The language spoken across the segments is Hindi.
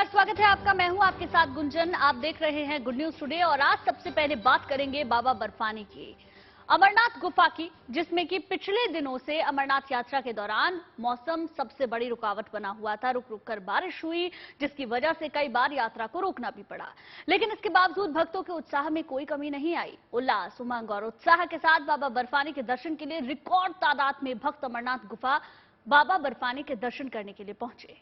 स्वागत है आपका। मैं हूं आपके साथ गुंजन। आप देख रहे हैं गुड न्यूज टुडे और आज सबसे पहले बात करेंगे बाबा बर्फानी की, अमरनाथ गुफा की, जिसमें कि पिछले दिनों से अमरनाथ यात्रा के दौरान मौसम सबसे बड़ी रुकावट बना हुआ था। रुक रुक कर बारिश हुई, जिसकी वजह से कई बार यात्रा को रोकना भी पड़ा। लेकिन इसके बावजूद भक्तों के उत्साह में कोई कमी नहीं आई। उल्लास, उमंग और उत्साह के साथ बाबा बर्फानी के दर्शन के लिए रिकॉर्ड तादाद में भक्त अमरनाथ गुफा बाबा बर्फानी के दर्शन करने के लिए पहुंचे।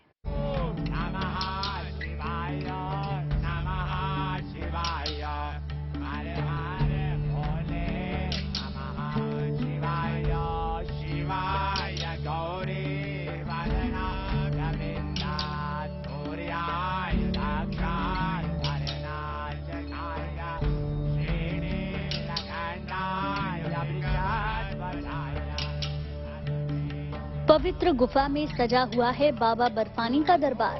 पवित्र गुफा में सजा हुआ है बाबा बर्फानी का दरबार।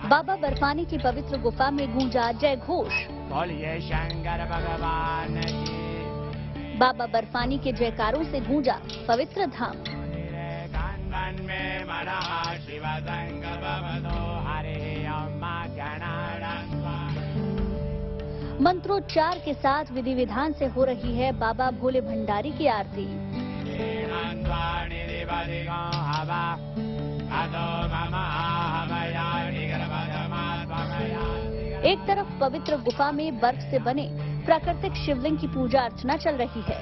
बाबा बर्फानी की पवित्र गुफा में गूंजा जय घोष। बोलिए शंकर भगवान की। बाबा बर्फानी के जयकारों से गूंजा पवित्र धाम। मंत्रोच्चार के साथ विधि विधान से हो रही है बाबा भोले भंडारी की आरती। एक तरफ पवित्र गुफा में बर्फ से बने प्राकृतिक शिवलिंग की पूजा अर्चना चल रही है,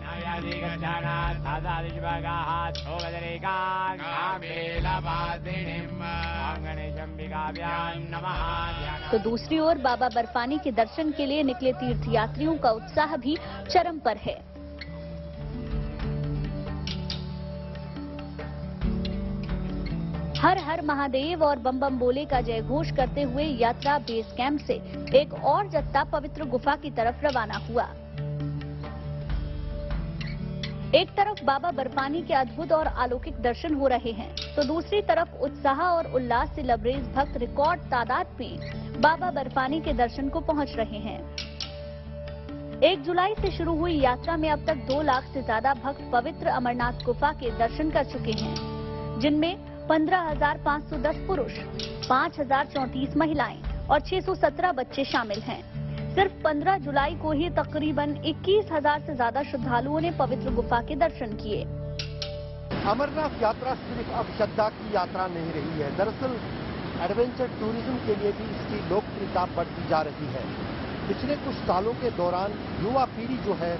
तो दूसरी ओर बाबा बर्फानी के दर्शन के लिए निकले तीर्थयात्रियों का उत्साह भी चरम पर है। हर हर महादेव और बम बम बोले का जय घोष करते हुए यात्रा बेस कैंप से एक और जत्था पवित्र गुफा की तरफ रवाना हुआ। एक तरफ बाबा बर्फानी के अद्भुत और अलौकिक दर्शन हो रहे हैं, तो दूसरी तरफ उत्साह और उल्लास से लबरेज भक्त रिकॉर्ड तादाद में बाबा बर्फानी के दर्शन को पहुंच रहे हैं। 1 जुलाई से शुरू हुई यात्रा में अब तक 2 लाख से ज्यादा भक्त पवित्र अमरनाथ गुफा के दर्शन कर चुके हैं, जिनमें 15,510 पुरुष, 5,034 महिलाएं और 617 बच्चे शामिल हैं। सिर्फ 15 जुलाई को ही तकरीबन 21,000 से ज्यादा श्रद्धालुओं ने पवित्र गुफा के दर्शन किए। अमरनाथ यात्रा सिर्फ अब श्रद्धा की यात्रा नहीं रही है। दरअसल एडवेंचर टूरिज्म के लिए भी इसकी लोकप्रियता बढ़ती जा रही है। पिछले कुछ सालों के दौरान युवा पीढ़ी जो है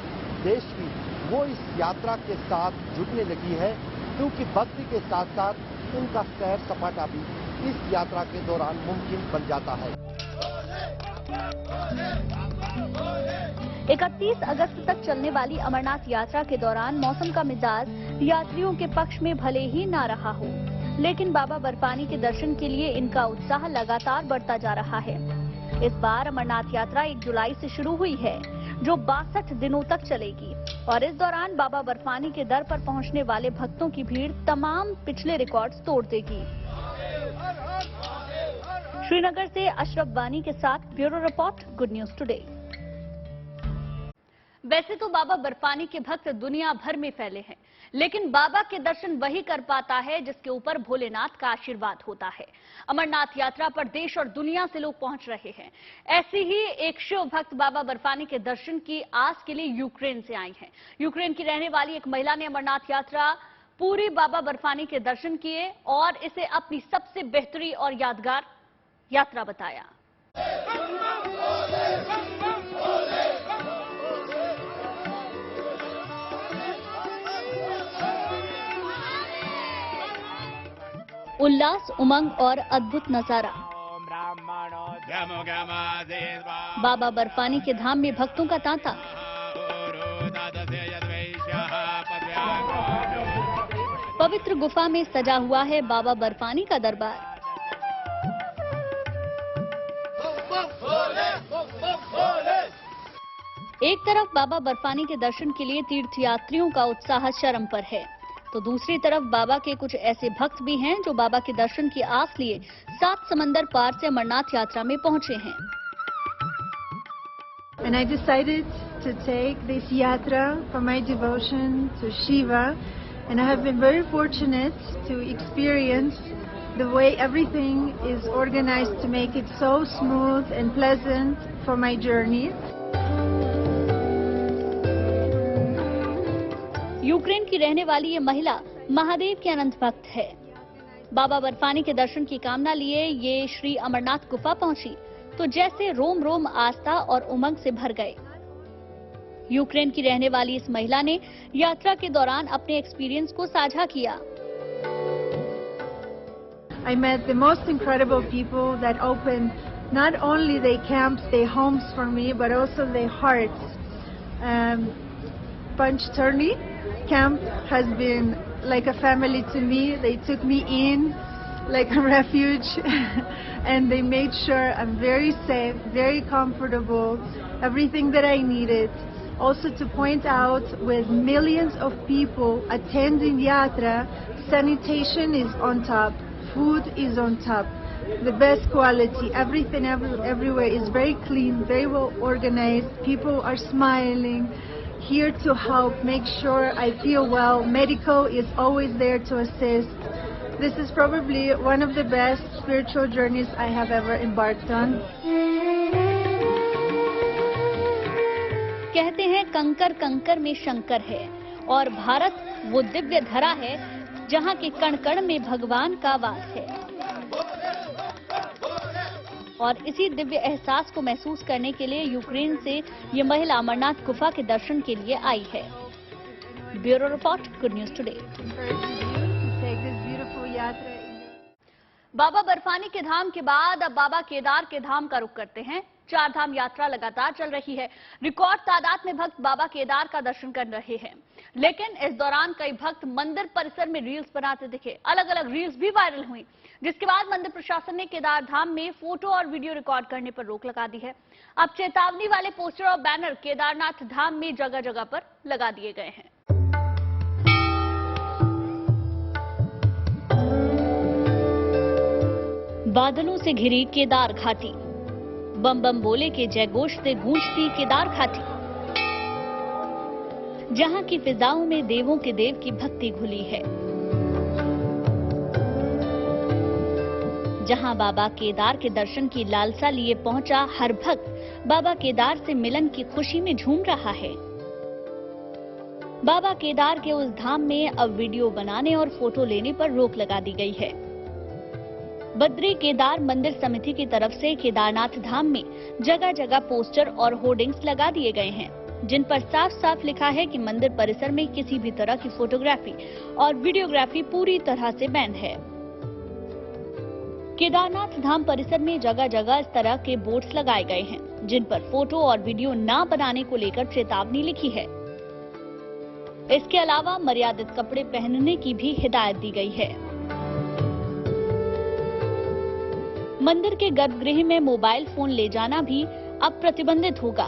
देश की, वो इस यात्रा के साथ जुड़ने लगी है, क्योंकि भक्ति के साथ साथ उनका सैर सपाटा भी इस यात्रा के दौरान मुमकिन बन जाता है। 31 अगस्त तक चलने वाली अमरनाथ यात्रा के दौरान मौसम का मिजाज यात्रियों के पक्ष में भले ही ना रहा हो, लेकिन बाबा बर्फानी के दर्शन के लिए इनका उत्साह लगातार बढ़ता जा रहा है। इस बार अमरनाथ यात्रा 1 जुलाई से शुरू हुई है, जो 62 दिनों तक चलेगी और इस दौरान बाबा बर्फानी के दर पर पहुंचने वाले भक्तों की भीड़ तमाम पिछले रिकॉर्ड्स तोड़ देगी। श्रीनगर से अशरफ बानी के साथ bureau report, good news today. वैसे तो बाबा बर्फानी के भक्त दुनिया भर में फैले हैं, लेकिन बाबा के दर्शन वही कर पाता है जिसके ऊपर भोलेनाथ का आशीर्वाद होता है। अमरनाथ यात्रा पर देश और दुनिया से लोग पहुंच रहे हैं। ऐसी ही एक शिव भक्त बाबा बर्फानी के दर्शन की आस के लिए यूक्रेन से आई हैं। यूक्रेन की रहने वाली एक महिला ने अमरनाथ यात्रा पूरी बाबा बर्फानी के दर्शन किए और इसे अपनी सबसे बेहतरीन और यादगार यात्रा बताया। उल्लास, उमंग और अद्भुत नजारा। बाबा बर्फानी के धाम में भक्तों का तांता। पवित्र गुफा में सजा हुआ है बाबा बर्फानी का दरबार। एक तरफ बाबा बर्फानी के दर्शन के लिए तीर्थयात्रियों का उत्साह चरम पर है, तो दूसरी तरफ बाबा के कुछ ऐसे भक्त भी हैं जो बाबा के दर्शन की आस लिए 7 समंदर पार से अमरनाथ यात्रा में पहुंचे हैं। And I decided to take this yatra for my devotion to Shiva, and I have been very fortunate to experience the way everything is organized to make it so smooth and pleasant for my journey. Ukraine की रहने वाली ये महिला महादेव की अनंत भक्त है। बाबा बर्फानी के दर्शन की कामना लिए ये श्री अमरनाथ गुफा पहुंची तो जैसे रोम रोम आस्था और उमंग से भर गए। यूक्रेन की रहने वाली इस महिला ने यात्रा के दौरान अपने एक्सपीरियंस को साझा किया। I met the most incredible people that opened not only their camps, their homes for me, but also their hearts. Panchtarni camp has been like a family to me. They took me in like a refuge and they made sure I'm very safe, very comfortable, everything that I needed. Also to point out, with millions of people attending Yatra, sanitation is on top, food is on top, the best quality, everything everywhere is very clean, very well organized, people are smiling, here to help, make sure I feel well, medical is always there to assist. This is probably one of the best spiritual journeys I have ever embarked on. कहते हैं कंकर कंकर में शंकर है और भारत वो दिव्य धरा है जहाँ के कण कण में भगवान का वास है। और इसी दिव्य एहसास को महसूस करने के लिए यूक्रेन से ये महिला अमरनाथ गुफा के दर्शन के लिए आई है। Bureau report, good news today. Baba Barfani के धाम के बाद अब बाबा केदार के धाम का रुख करते हैं। 4 धाम यात्रा लगातार चल रही है। रिकॉर्ड तादाद में भक्त बाबा केदार का दर्शन कर रहे हैं, लेकिन इस दौरान कई भक्त मंदिर परिसर में रील्स बनाते दिखे। अलग अलग रील्स भी वायरल हुई, जिसके बाद मंदिर प्रशासन ने केदार धाम में फोटो और वीडियो रिकॉर्ड करने पर रोक लगा दी है। अब चेतावनी वाले पोस्टर और बैनर केदारनाथ धाम में जगह जगह पर लगा दिए गए हैं। बादलों से घिरी केदार घाटी, बम बम बोले के जयघोष से गूंजती केदार घाटी, जहां की फिजाओं में देवों के देव की भक्ति घुली है, जहां बाबा केदार के दर्शन की लालसा लिए पहुंचा हर भक्त बाबा केदार से मिलन की खुशी में झूम रहा है। बाबा केदार के उस धाम में अब वीडियो बनाने और फोटो लेने पर रोक लगा दी गई है। बद्री केदार मंदिर समिति की तरफ से केदारनाथ धाम में जगह जगह पोस्टर और होर्डिंग्स लगा दिए गए हैं, जिन पर साफ साफ लिखा है कि मंदिर परिसर में किसी भी तरह की फोटोग्राफी और वीडियोग्राफी पूरी तरह से बैन है। केदारनाथ धाम परिसर में जगह जगह इस तरह के बोर्ड्स लगाए गए हैं, जिन पर फोटो और वीडियो न बनाने को लेकर चेतावनी लिखी है। इसके अलावा मर्यादित कपड़े पहनने की भी हिदायत दी गई है। मंदिर के गर्भगृह में मोबाइल फोन ले जाना भी अब प्रतिबंधित होगा।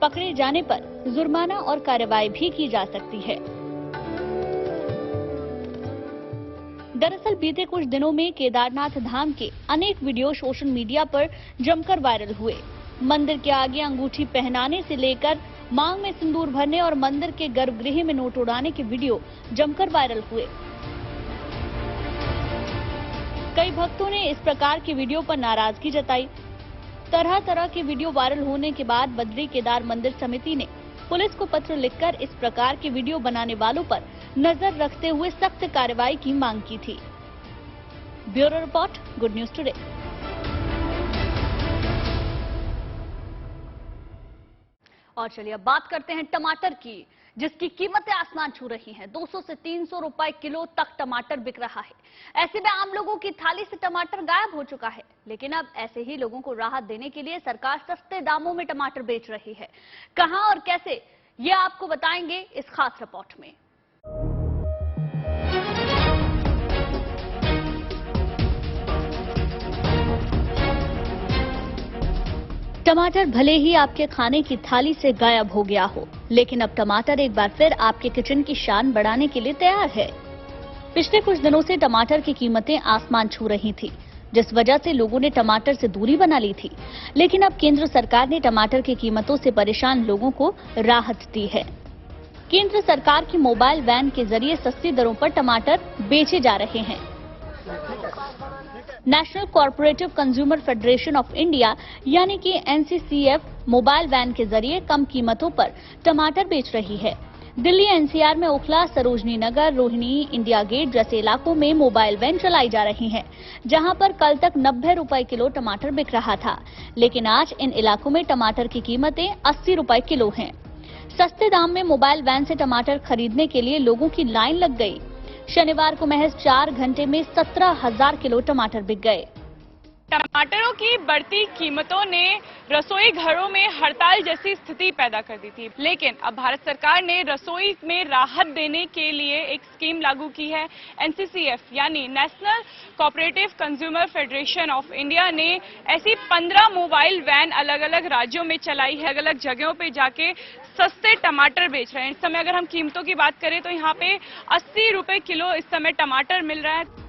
पकड़े जाने पर जुर्माना और कार्रवाई भी की जा सकती है। दरअसल बीते कुछ दिनों में केदारनाथ धाम के अनेक वीडियो सोशल मीडिया पर जमकर वायरल हुए। मंदिर के आगे अंगूठी पहनाने से लेकर मांग में सिंदूर भरने और मंदिर के गर्भगृह में नोट उड़ाने के वीडियो जमकर वायरल हुए। कई भक्तों ने इस प्रकार की वीडियो पर नाराजगी जताई। तरह तरह के वीडियो वायरल होने के बाद बद्री केदार मंदिर समिति ने पुलिस को पत्र लिखकर इस प्रकार के वीडियो बनाने वालों पर नजर रखते हुए सख्त कार्रवाई की मांग की थी। Bureau report, good news today. और चलिए अब बात करते हैं टमाटर की, जिसकी कीमतें आसमान छू रही हैं। 200 से 300 रुपए किलो तक टमाटर बिक रहा है। ऐसे में आम लोगों की थाली से टमाटर गायब हो चुका है, लेकिन अब ऐसे ही लोगों को राहत देने के लिए सरकार सस्ते दामों में टमाटर बेच रही है। कहां और कैसे, ये आपको बताएंगे इस खास रिपोर्ट में। टमाटर भले ही आपके खाने की थाली से गायब हो गया हो, लेकिन अब टमाटर एक बार फिर आपके किचन की शान बढ़ाने के लिए तैयार है। पिछले कुछ दिनों से टमाटर की कीमतें आसमान छू रही थी। जिस वजह से लोगों ने टमाटर से दूरी बना ली थी। लेकिन अब केंद्र सरकार ने टमाटर की कीमतों से परेशान लोगों को राहत दी है। केंद्र सरकार की मोबाइल वैन के जरिए सस्ती दरों पर टमाटर बेचे जा रहे हैं। National cooperative consumer federation of India यानी कि NCCF मोबाइल वैन के जरिए कम कीमतों पर टमाटर बेच रही है। दिल्ली NCR में ओखला, सरोजनी नगर, रोहिणी, इंडिया गेट जैसे इलाकों में मोबाइल वैन चलाई जा रही हैं, जहां पर कल तक 90 रुपए किलो टमाटर बिक रहा था। लेकिन आज इन इलाकों में टमाटर की कीमतें 80 रुपए किलो हैं। सस्ते दाम में मोबाइल वैन से टमाटर खरीदने के लिए लोगों की लाइन लग गई। शनिवार को महज 4 घंटे में 17,000 किलो टमाटर बिक गए। टमाटरों की बढ़ती कीमतों ने रसोई घरों में हड़ताल जैसी स्थिति पैदा कर दी थी, लेकिन अब भारत सरकार ने रसोई में राहत देने के लिए एक स्कीम लागू की है। NCCF यानी national cooperative consumer federation of India ने ऐसी 15 मोबाइल वैन अलग अलग राज्यों में चलाई है। अलग अलग जगहों पे जाके सस्ते टमाटर बेच रहे हैं। इस समय अगर हम कीमतों की बात करें तो यहाँ पे 80 रुपए किलो इस समय टमाटर मिल रहा है।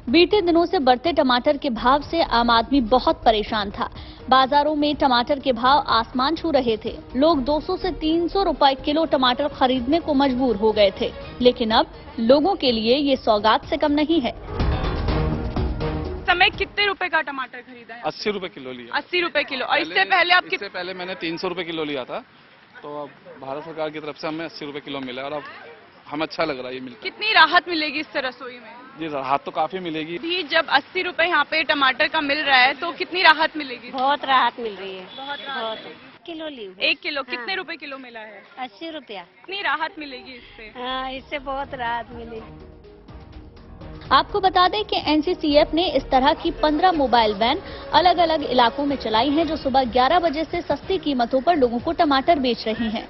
बीते दिनों से बढ़ते टमाटर के भाव से आम आदमी बहुत परेशान था। बाजारों में टमाटर के भाव आसमान छू रहे थे। लोग 200 से 300 रुपए किलो टमाटर खरीदने को मजबूर हो गए थे। लेकिन अब लोगों के लिए ये सौगात से कम नहीं है। समय कितने रुपए का टमाटर खरीदा है? 80 रुपए किलो लिया। 80 रुपए किलो। और इससे पहले आप इससे पहले मैंने 300 रुपए किलो लिया था। तो अब भारत सरकार की तरफ से हमें 80 रुपए किलो मिला और अब हमें अच्छा लग रहा है ये मिलकर। कितनी राहत मिलेगी इससे रसोई में? जी राहत तो काफी मिलेगी। भी जब 80 रुपए यहाँ पे टमाटर का मिल रहा है तो कितनी राहत मिलेगी? बहुत राहत मिल रही है। बहुत किलो ली हूँ। 1 किलो कितने रुपए किलो मिला है? 80 रुपया। कितनी राहत मिलेगी इससे? हाँ, इससे बहुत राहत मिलेगी। आपको बता दें कि NCCF ने इस तरह की 15 मोबाइल वैन अलग अलग इलाकों में चलाई हैं, जो सुबह 11 बजे से सस्ती कीमतों पर लोगों को टमाटर बेच रही हैं।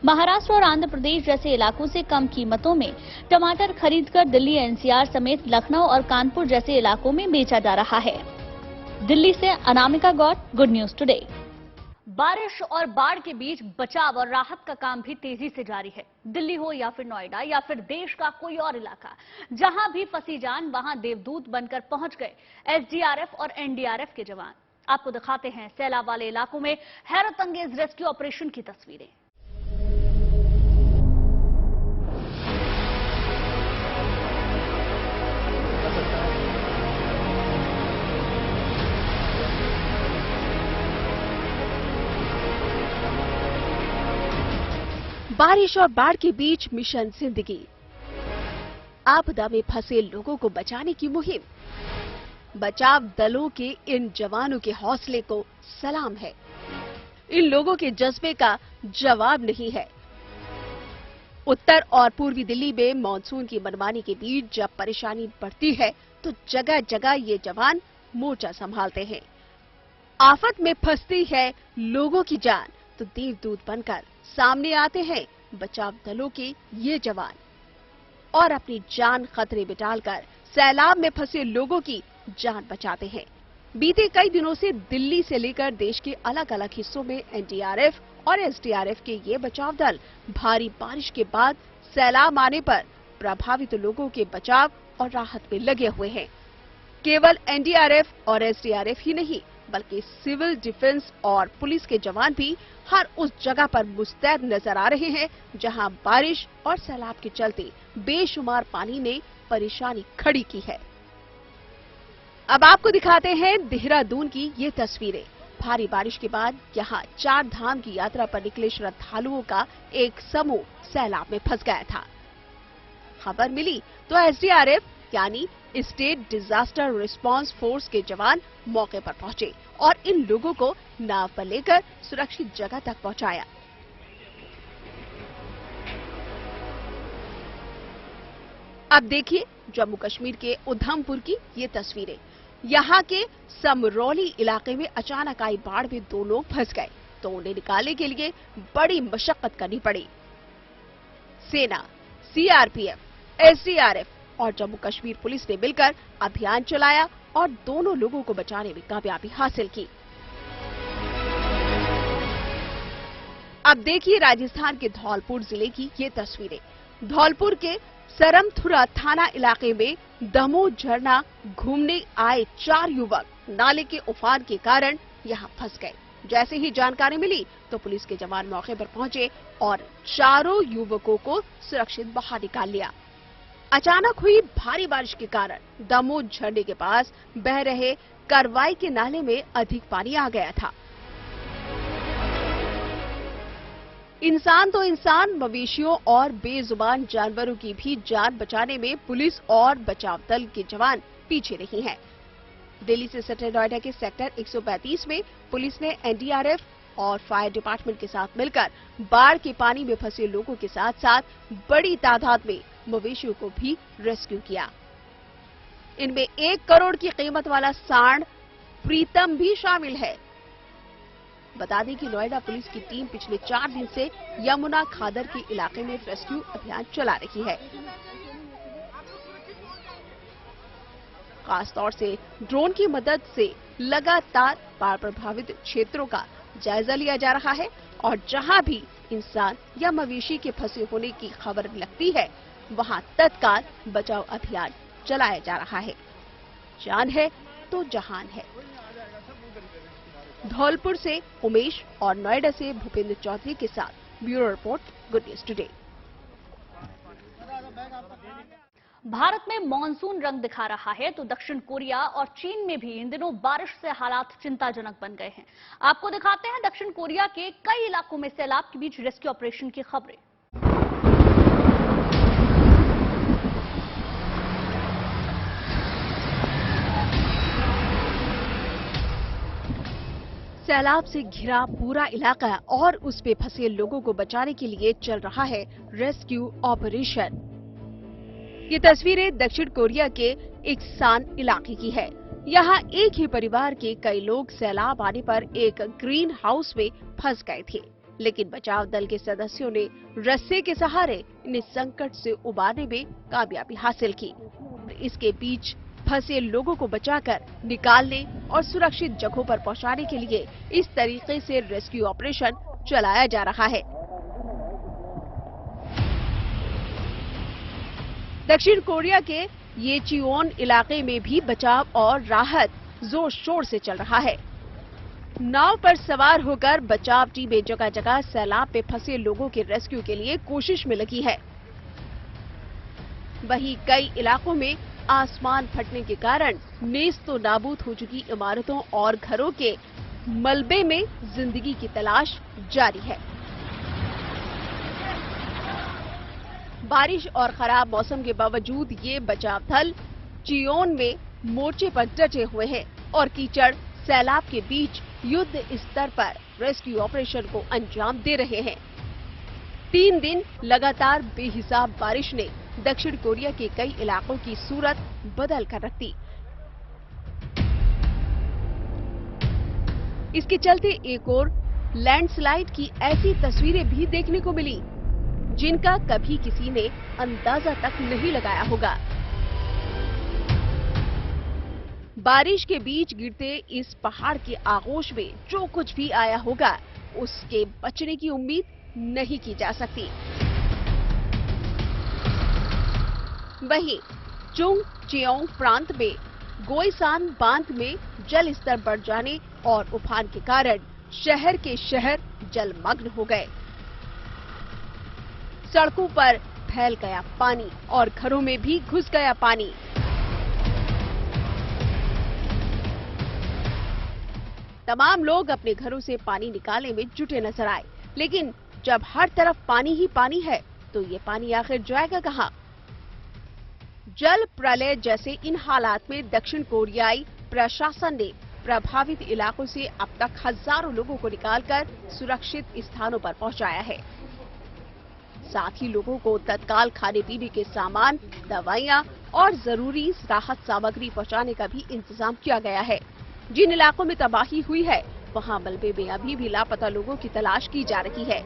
महाराष्ट्र और आंध्र प्रदेश जैसे इलाकों से कम कीमतों में टमाटर खरीदकर दिल्ली NCR समेत लखनऊ और कानपुर जैसे इलाकों में बेचा जा रहा है। दिल्ली से Anamika Gaur, good news today. बारिश और बाढ़ के बीच बचाव और राहत का काम भी तेजी से जारी है। दिल्ली हो या फिर नोएडा या फिर देश का कोई और इलाका, जहां भी फंसी जान वहां देवदूत बनकर पहुंच गए SDRF और NDRF के जवान। आपको दिखाते हैं सैलाब वाले इलाकों में हैरत अंगेज रेस्क्यू ऑपरेशन की तस्वीरें। बारिश और बाढ़ के बीच मिशन जिंदगी। आपदा में फंसे लोगों को बचाने की मुहिम। बचाव दलों के इन जवानों के हौसले को सलाम है। इन लोगों के जज्बे का जवाब नहीं है। उत्तर और पूर्वी दिल्ली में मानसून की मनमानी के बीच जब परेशानी बढ़ती है तो जगह जगह ये जवान मोर्चा संभालते हैं। आफत में फंसती है लोगों की जान तो देवदूत बनकर सामने आते हैं बचाव दलों के ये जवान और अपनी जान खतरे में डालकर सैलाब में फंसे लोगों की जान बचाते हैं। बीते कई दिनों से दिल्ली से लेकर देश के अलग अलग हिस्सों में NDRF और SDRF के ये बचाव दल भारी बारिश के बाद सैलाब आने पर प्रभावित लोगों के बचाव और राहत में लगे हुए हैं। केवल NDRF और SDRF ही नहीं बल्कि सिविल डिफेंस और पुलिस के जवान भी हर उस जगह पर मुस्तैद नजर आ रहे हैं जहां बारिश और सैलाब के चलते बेशुमार पानी ने परेशानी खड़ी की है। अब आपको दिखाते हैं देहरादून की ये तस्वीरें। भारी बारिश के बाद यहां 4 धाम की यात्रा पर निकले श्रद्धालुओं का एक समूह सैलाब में फंस गया था। खबर मिली तो SDRF यानी स्टेट डिजास्टर रिस्पांस फोर्स के जवान मौके पर पहुंचे और इन लोगों को नाव पर लेकर सुरक्षित जगह तक पहुंचाया। अब देखिए जम्मू कश्मीर के उधमपुर की ये तस्वीरें। यहाँ के समरौली इलाके में अचानक आई बाढ़ में 2 लोग फंस गए तो उन्हें निकालने के लिए बड़ी मशक्कत करनी पड़ी। सेना, CRPF, SDRF और जम्मू कश्मीर पुलिस ने मिलकर अभियान चलाया और दोनों लोगों को बचाने में कामयाबी हासिल की। अब देखिए राजस्थान के धौलपुर जिले की ये तस्वीरें। धौलपुर के सरमथुरा थाना इलाके में दमोह झरना घूमने आए 4 युवक नाले के उफान के कारण यहां फंस गए। जैसे ही जानकारी मिली तो पुलिस के जवान मौके पर पहुंचे और चारों युवकों को सुरक्षित बाहर निकाल लिया। अचानक हुई भारी बारिश के कारण दमोह झरने के पास बह रहे करवाई के नाले में अधिक पानी आ गया था। इंसान तो इंसान, मवेशियों और बेजुबान जानवरों की भी जान बचाने में पुलिस और बचाव दल के जवान पीछे नहीं हैं। दिल्ली से सटे नोएडा के सेक्टर 135 में पुलिस ने एनडीआरएफ और फायर डिपार्टमेंट के साथ मिलकर बाढ़ के पानी में फंसे लोगों के साथ साथ बड़ी तादाद में मवेशियों को भी रेस्क्यू किया। इनमें 1 करोड़ की कीमत वाला सांड प्रीतम भी शामिल है। बता दें कि नोएडा पुलिस की टीम पिछले 4 दिन से यमुना खादर के इलाके में रेस्क्यू अभियान चला रही है। खास तौर से ड्रोन की मदद से लगातार बाढ़ प्रभावित क्षेत्रों का जायजा लिया जा रहा है और जहां भी इंसान या मवेशी के फंसे होने की खबर लगती है वहां तत्काल बचाव अभियान चलाया जा रहा है। जान है तो जहान है। धौलपुर से उमेश और नोएडा से भूपेंद्र चौधरी के साथ bureau report, good news today. Bharat में मॉनसून रंग दिखा रहा है तो दक्षिण कोरिया और चीन में भी इन दिनों बारिश से हालात चिंताजनक बन गए हैं। आपको दिखाते हैं दक्षिण कोरिया के कई इलाकों में सैलाब के बीच रेस्क्यू ऑपरेशन की खबरें। सैलाब से घिरा पूरा इलाका और उस पे फंसे लोगों को बचाने के लिए चल रहा है रेस्क्यू ऑपरेशन। ये तस्वीरें दक्षिण कोरिया के इक्सान इलाके की है। यहाँ एक ही परिवार के कई लोग सैलाब आने पर एक ग्रीन हाउस में फंस गए थे, लेकिन बचाव दल के सदस्यों ने रस्से के सहारे इन्हें संकट से उबारने में कामयाबी हासिल की। इसके बीच फंसे लोगों को बचाकर निकालने और सुरक्षित जगहों पर पहुंचाने के लिए इस तरीके से रेस्क्यू ऑपरेशन चलाया जा रहा है। दक्षिण कोरिया के येचिओन इलाके में भी बचाव और राहत जोर शोर से चल रहा है। नाव पर सवार होकर बचाव टीमें जगह जगह सैलाब में फंसे लोगों के रेस्क्यू के लिए कोशिश में लगी है। वहीं कई इलाकों में आसमान फटने के कारण नेस्तो नाबूद हो चुकी इमारतों और घरों के मलबे में जिंदगी की तलाश जारी है। बारिश और खराब मौसम के बावजूद ये बचाव दल चियोन में मोर्चे पर डटे हुए हैं और कीचड़ सैलाब के बीच युद्ध स्तर पर रेस्क्यू ऑपरेशन को अंजाम दे रहे हैं। 3 दिन लगातार बेहिसाब बारिश ने दक्षिण कोरिया के कई इलाकों की सूरत बदल कर रख दी। इसके चलते एक और लैंडस्लाइड की ऐसी तस्वीरें भी देखने को मिली जिनका कभी किसी ने अंदाजा तक नहीं लगाया होगा। बारिश के बीच गिरते इस पहाड़ के आगोश में जो कुछ भी आया होगा उसके बचने की उम्मीद नहीं की जा सकती। वहीं चुंगचेओंग प्रांत में गोईसान बांध में जल स्तर बढ़ जाने और उफान के कारण शहर के शहर जलमग्न हो गए। सड़कों पर फैल गया पानी और घरों में भी घुस गया पानी। तमाम लोग अपने घरों से पानी निकालने में जुटे नजर आए, लेकिन जब हर तरफ पानी ही पानी है तो ये पानी आखिर जाएगा कहां? जल प्रलय जैसे इन हालात में दक्षिण कोरियाई प्रशासन ने प्रभावित इलाकों से अब तक हजारों लोगों को निकालकर सुरक्षित स्थानों पर पहुंचाया है। साथ ही लोगों को तत्काल खाने पीने के सामान, दवाइयां और जरूरी राहत सामग्री पहुंचाने का भी इंतजाम किया गया है। जिन इलाकों में तबाही हुई है वहां मलबे में अभी भी लापता लोगों की तलाश की जा रही है।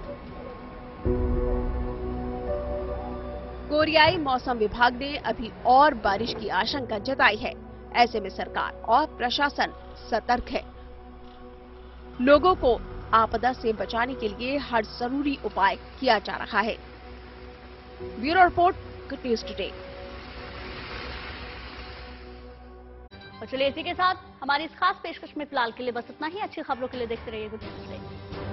कोरियाई मौसम विभाग ने अभी और बारिश की आशंका जताई है। ऐसे में सरकार और प्रशासन सतर्क है। लोगों को आपदा से बचाने के लिए हर जरूरी उपाय किया जा रहा है। Bureau report, good news today. और चलिए इसी के साथ हमारी इस खास पेशकश में फिलहाल के लिए बस इतना ही। अच्छी खबरों के लिए देखते रहिए गुड न्यूज टुडे।